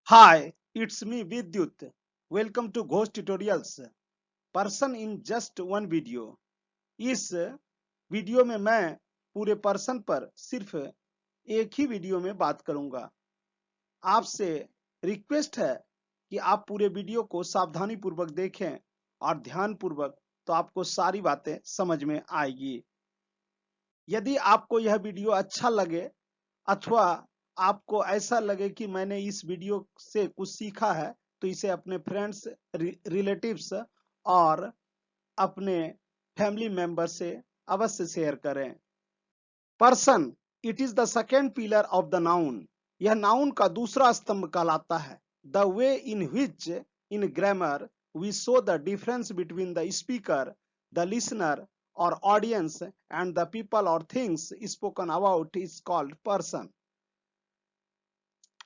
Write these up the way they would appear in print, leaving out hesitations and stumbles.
Hi, it's me Vidyut. Welcome to Ghost Tutorials. Person in just one video. इस video में मैं पूरे person पर सिर्फ एक ही वीडियो में बात करूंगा। आपसे रिक्वेस्ट है कि आप पूरे वीडियो को सावधानी पूर्वक देखें और ध्यान पूर्वक, तो आपको सारी बातें समझ में आएगी। यदि आपको यह वीडियो अच्छा लगे अथवा आपको ऐसा लगे कि मैंने इस वीडियो से कुछ सीखा है, तो इसे अपने फ्रेंड्स, रिलेटिव्स और अपने फैमिली मेंबर से अवश्य शेयर करें। Person, it is the second pillar of the noun. यह नाउन का दूसरा स्तंभ कहलाता है। The way in which in grammar we show the difference between the speaker, the listener or audience and the people or things spoken about is called person.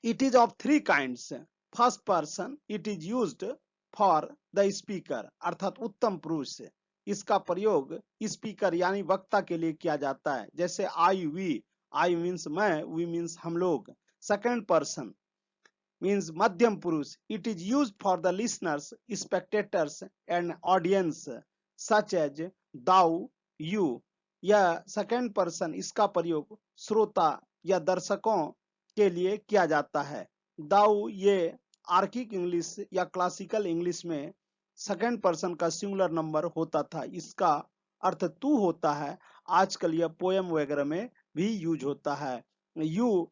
It is of three kinds. First person, it is used for the speaker, अर्थात उत्तम पुरुष। इसका प्रयोग speaker यानी वक्ता के लिए किया जाता है, जैसे आई, वी। आई मीन्स मैं, वी मीन्स हम लोग। सेकेंड पर्सन means मध्यम पुरुष. It is used for the listeners, spectators and audience such as thou, you. यह सेकेंड पर्सन, इसका प्रयोग श्रोता या दर्शकों के लिए किया जाता है। दाऊ ये आर्किक इंग्लिश या क्लासिकल इंग्लिश में सेकेंड पर्सन का सिंगुलर नंबर होता था। इसका अर्थ तू होता है। आजकल यह पोयम वगैरह में भी यूज होता है। यू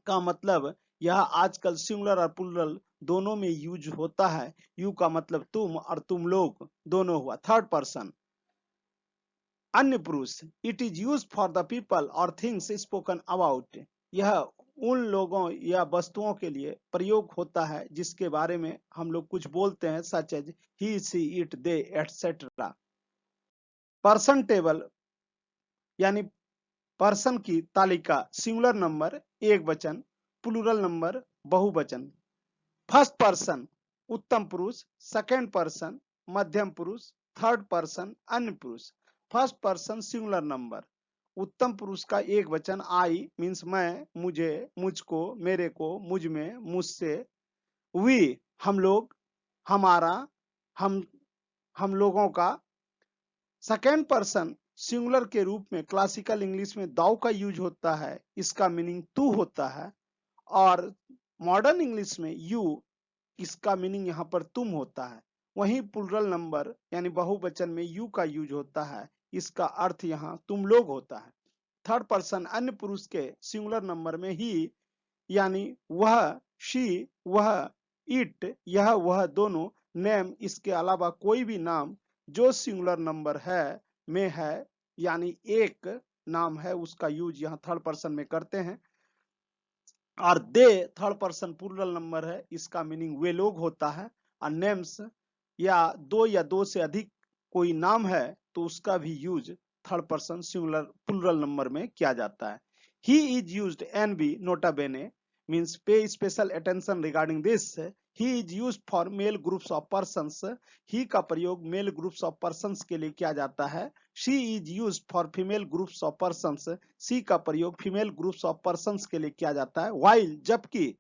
का मतलब यह आजकल सिंगुलर और प्लूरल दोनों में यूज होता है। यू का मतलब तुम और तुम लोग दोनों हुआ। थर्ड पर्सन अन्य पुरुष, it is use for the people और थिंग्स स्पोकन अबाउट। यह उन लोगों या वस्तुओं के लिए प्रयोग होता है जिसके बारे में हम लोग कुछ बोलते हैं, such as he, she, it, they etcetera. Person table यानी पर्सन की तालिका, सिंगुलर नंबर एक वचन, प्लूरल नंबर बहुवचन। फर्स्ट पर्सन उत्तम पुरुष, सेकेंड पर्सन मध्यम पुरुष, थर्ड पर्सन अन्य पुरुष। फर्स्ट पर्सन सिंगुलर नंबर, उत्तम पुरुष का एक वचन आई मीन्स मैं, मुझे, मुझको, मेरे को, मुझ में, मुझसे। वी हम लोग, हमारा, हम लोगों का। सेकेंड पर्सन सिंगुलर के रूप में क्लासिकल इंग्लिश में दाउ का यूज होता है, इसका मीनिंग तू होता है। और मॉडर्न इंग्लिश में यू, इसका मीनिंग यहाँ पर तुम होता है। वहीं प्लूरल नंबर यानी बहुवचन में यू का यूज होता है, इसका अर्थ यहाँ तुम लोग होता है। थर्ड पर्सन अन्य पुरुष के सिंगुलर नंबर में ही यानी वह, शी, वह, इट, यह वह दोनों, नेम इसके अलावा कोई भी नाम जो सिंगुलर नंबर है में है यानी एक नाम है, उसका यूज यहाँ थर्ड पर्सन में करते हैं। और they third person plural number है, इसका मीनिंग वे लोग होता है। और नेम्स या दो से अधिक कोई नाम है तो उसका भी use third person singular plural number में किया जाता है। He is used N B nota bene means pay special attention regarding this. He is used for male groups of persons. He का प्रयोग मेल ग्रुप्स ऑफ पर्सन्स के लिए किया जाता है। She is used for female groups of persons. She का प्रयोग female groups of persons के लिए किया जाता है। वाइल जबकि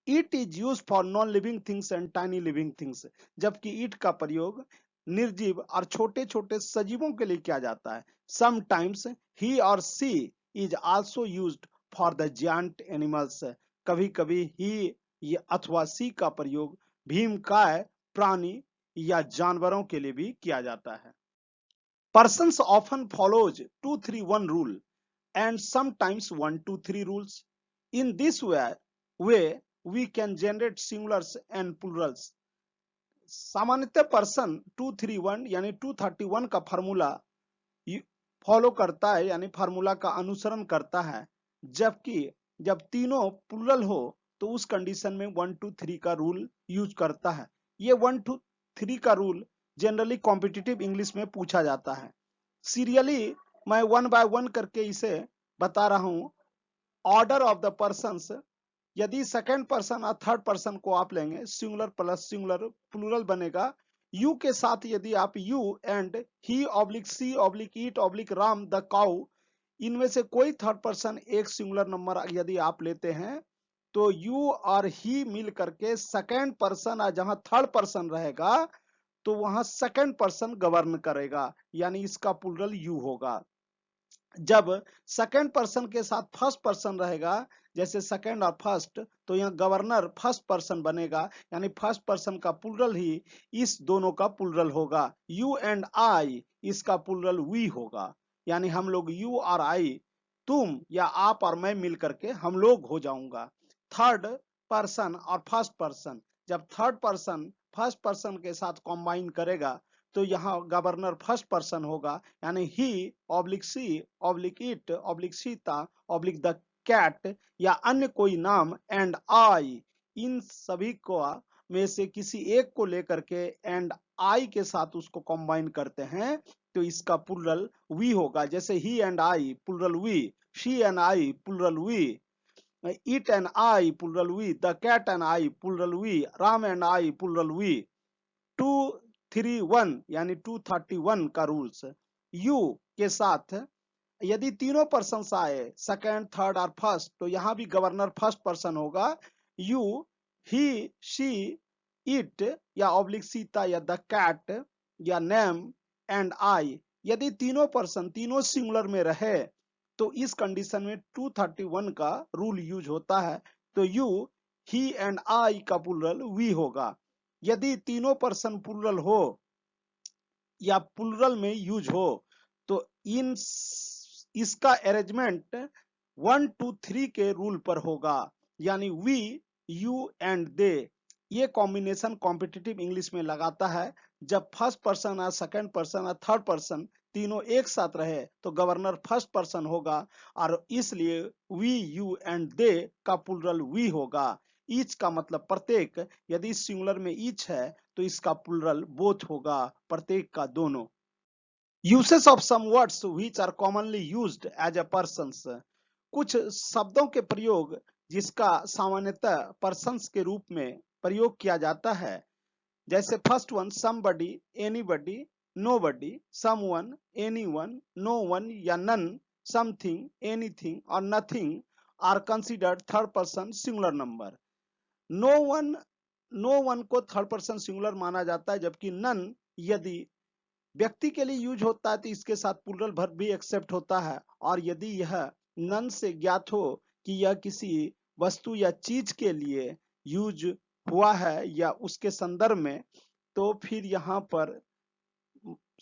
it is used for non living things and tiny living things. जबकि इट का प्रयोग निर्जीव और छोटे छोटे सजीवों के लिए किया जाता है। समटाइम्स ही और she is also used for the giant animals. कभी कभी ही अथवा सी का प्रयोग भीमकाय प्राणी या जानवरों के लिए भी किया जाता है। Persons often follows 2-3-1 rule and sometimes 1-2-3 rules. In this way we can generate singulars and plurals. सामान्यतः पर्सन 2-3-1 यानी 2-31 का फार्मूला फॉलो करता है यानी फार्मूला का अनुसरण करता है, जबकि जब तीनों प्लूरल हो तो उस कंडीशन में 1-2-3 का रूल यूज करता है। ये 1-2-3 का रूल जनरली कॉम्पिटिटिव इंग्लिश में पूछा जाता है। सीरियली मैं 1 बाय 1 करके इसे बता रहा हूं। ऑर्डर ऑफ द पर्सन्स, यदि सेकेंड पर्सन और थर्ड पर्सन को आप लेंगे, सिंगुलर प्लस सिंगुलर प्लूरल बनेगा। यू के साथ यदि आप you and he oblique she oblique it oblique Ram the cow, इनमें से कोई थर्ड पर्सन एक सिंगुलर नंबर यदि आप लेते हैं तो यू और ही मिल करके सेकेंड पर्सन, और जहां थर्ड पर्सन रहेगा तो वहां सेकेंड पर्सन गवर्न करेगा, यानी इसका प्लूरल यू होगा। जब सेकेंड पर्सन के साथ फर्स्ट पर्सन रहेगा, जैसे सेकेंड और फर्स्ट, तो यहाँ गवर्नर फर्स्ट पर्सन बनेगा, यानी फर्स्ट पर्सन का प्लूरल ही इस दोनों का प्लूरल होगा। यू एंड आई, इसका प्लूरल वी होगा, यानी हम लोग, यू और आई, तुम या आप और मैं मिल करके हम लोग हो जाऊंगा। थर्ड पर्सन और फर्स्ट पर्सन, जब थर्ड पर्सन फर्स्ट पर्सन के साथ कंबाइन करेगा तो यहाँ गवर्नर फर्स्ट पर्सन होगा, यानी he oblique she oblique it oblique Sita oblique the cat या अन्य कोई नाम एंड आई, इन सभी को में से किसी एक को लेकर के एंड आई के साथ उसको कंबाइन करते हैं तो इसका प्लूरल वी होगा। जैसे he and I plural we, she and I plural we, it and I plural we, the cat and I plural we, Ram and I plural we. 231 यानी 231 का रूल्स, यू के साथ यदि तीनों पर्सन आए, सेकेंड थर्ड और फर्स्ट, तो यहां भी गवर्नर फर्स्ट पर्सन होगा। यू, ही, शी, इट या ऑब्लिक सीता या द कैट या नेम एंड आई, यदि तीनों पर्सन तीनों सिंगुलर में रहे तो इस कंडीशन में 231 का रूल यूज होता है। तो यू, ही एंड आई का प्लूरल वी होगा। यदि तीनों पर्सन प्लूरल हो या प्लूरल में यूज हो तो इसका अरेंजमेंट 1 2 3 के रूल पर होगा, यानी वी, यू एंड दे। ये कॉम्बिनेशन कॉम्पिटिटिव इंग्लिश में लगाता है जब फर्स्ट पर्सन और सेकंड पर्सन और थर्ड पर्सन तीनों एक साथ रहे तो गवर्नर फर्स्ट पर्सन होगा, और इसलिए वी, यू एंड दे का प्लूरल वी होगा। ईच का मतलब प्रत्येक, यदि सिंगुलर में ईच है तो इसका प्लूरल बोथ होगा, प्रत्येक का दोनों। Uses of some words which are commonly used as a persons, कुछ शब्दों के प्रयोग जिसका सामान्यतः पर्सन्स के रूप में प्रयोग किया जाता है। जैसे first one, somebody, anybody, nobody, someone, anyone, no one या नन, समथिंग, एनीथिंग और nothing are considered third person singular number. No one को थर्ड पर्सन सिंगुलर माना जाता है, जबकि नन यदि व्यक्ति के लिए यूज होता है तो इसके साथ प्लूरल वर्ब भी एक्सेप्ट होता है, और यदि यह नन से ज्ञात हो कि यह किसी वस्तु या चीज के लिए यूज हुआ है या उसके संदर्भ में, तो फिर यहाँ पर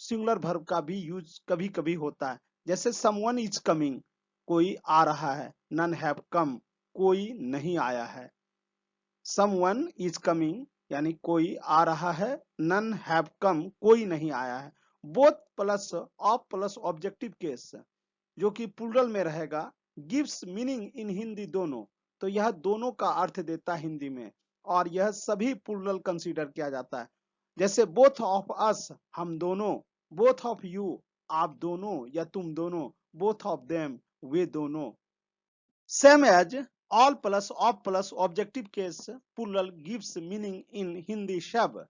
सिंगुलर वर्ब का भी यूज कभी कभी होता है। जैसे समवन इज कमिंग, कोई आ रहा है, नन हैव कम, कोई नहीं आया है। समवन इज कमिंग यानी कोई आ रहा है, नन हैव कम, कोई नहीं आया है। Both plus of plus objective case जो कि प्लूरल में रहेगा, गिव्स मीनिंग इन हिंदी दोनों, तो यह दोनों का अर्थ देता है हिंदी में, और यह सभी प्लूरल कंसीडर किया जाता है। जैसे बोथ ऑफ अस, हम दोनों, बोथ ऑफ यू, आप दोनों या तुम दोनों, बोथ ऑफ देम, वे दोनों। Same as all plus of plus objective case plural gives meaning in Hindi शब्द,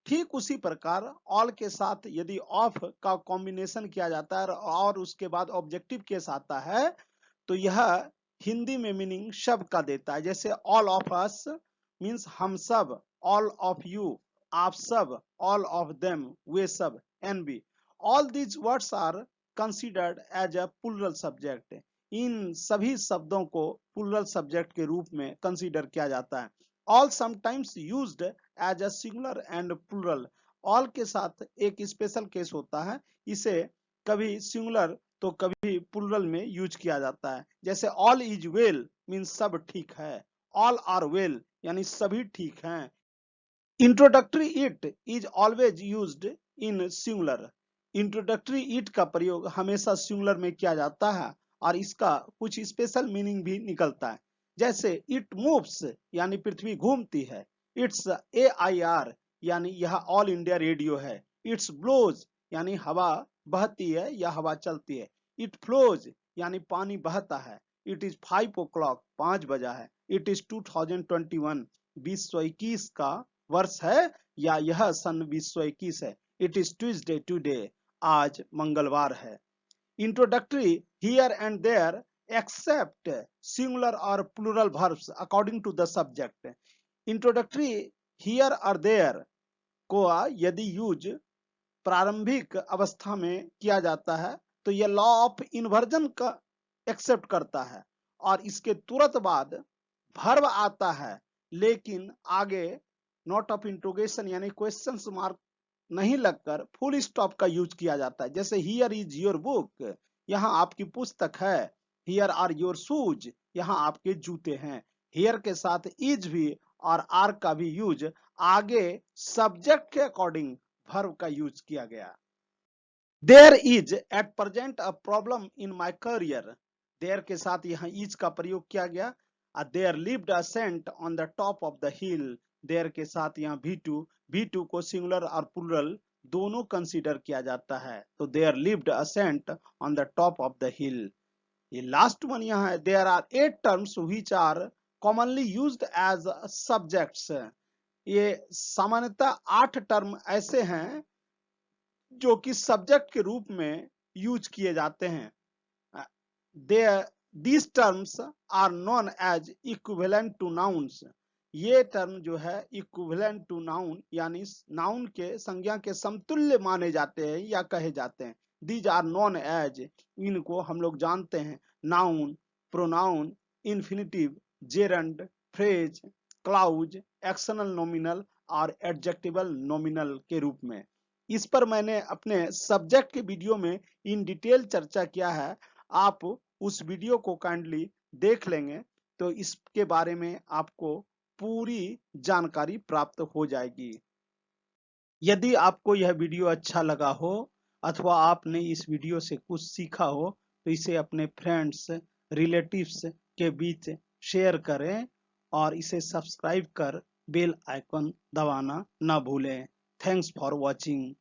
ठीक उसी प्रकार ऑल के साथ यदि ऑफ का कॉम्बिनेशन किया जाता है और उसके बाद ऑब्जेक्टिव केस आता है तो यह हिंदी में मीनिंग शब्द का देता है। जैसे ऑल ऑफ अस मीन्स हम सब, ऑल ऑफ यू आप सब, ऑल ऑफ देम वे सब, NB. All these words are considered as a plural subject, इन सभी शब्दों को प्लूरल सब्जेक्ट के रूप में कंसीडर किया जाता है। All sometimes used as a singular and plural, all के साथ एक स्पेशल केस होता है, इसे कभी सिंगुलर तो कभी प्लूरल में यूज किया जाता है। जैसे ऑल इज वेल मीन्स सब ठीक है, ऑल आर वेल यानी सभी ठीक हैं। Introductory it is always used in singular, introductory it का प्रयोग हमेशा सिंगुलर में किया जाता है और इसका कुछ स्पेशल मीनिंग भी निकलता है। जैसे इट मूव्स यानी पृथ्वी घूमती है, इट्स AIR यानी यह ऑल इंडिया रेडियो है, इट्स ब्लोज यानी हवा बहती है या हवा चलती है, इट फ्लोज यानी पानी बहता है, इट इज 5 o'clock 5 बजा है, इट इज 2021 2021 का वर्ष है या यह सन 2021 है, इट इज ट्यूजडे टुडे आज मंगलवार है। Introductory here and there except singular or plural verbs according to the subject. Introductory here or there को यदि यूज प्रारंभिक अवस्था में किया जाता है तो यह लॉ ऑफ इन्वर्जन का एक्सेप्ट करता है, और इसके तुरंत बाद वर्ब आता है, लेकिन आगे नोट ऑफ इंट्रोगेशन यानी क्वेश्चन मार्क नहीं लगकर फुल स्टॉप का यूज किया जाता है। जैसे हियर इज योर बुक, यहाँ आपकी पुस्तक है। हियर आर योर शूज, यहाँ आपके जूते हैं। हियर के साथ इज भी और आर का भी यूज आगे सब्जेक्ट के अकॉर्डिंग वर्ब का यूज किया गया। There is at present a problem in my career, there के साथ यहाँ इज का प्रयोग किया गया। There lived a saint on the top of the hill, there के साथ यहाँ V2 को सिंगुलर और प्लूरल दोनों कंसीडर किया जाता है, तो there lived a saint on the top of the hill. ये लास्ट वन यहाँ है, there are 8 terms which are commonly used as subjects, ये सामान्यतः 8 टर्म ऐसे हैं जो कि सब्जेक्ट के रूप में यूज किए जाते हैं। These terms are known as equivalent to nouns, ये टर्म जो है इक्विवेलेंट टू नाउन यानी नाउन के संज्ञा के समतुल्य माने जाते हैं या कहे जाते हैं। These are known as, इनको हम लोग जानते हैं noun, pronoun, infinitive, gerund, phrase, clause, actional nominal और एडजेक्टिवल नॉमिनल के रूप में। इस पर मैंने अपने सब्जेक्ट के वीडियो में इन डिटेल चर्चा किया है, आप उस वीडियो को काइंडली देख लेंगे तो इसके बारे में आपको पूरी जानकारी प्राप्त हो जाएगी। यदि आपको यह वीडियो अच्छा लगा हो अथवा आपने इस वीडियो से कुछ सीखा हो तो इसे अपने फ्रेंड्स, रिलेटिव्स के बीच शेयर करें और इसे सब्सक्राइब कर बेल आइकन दबाना ना भूलें। Thanks for watching.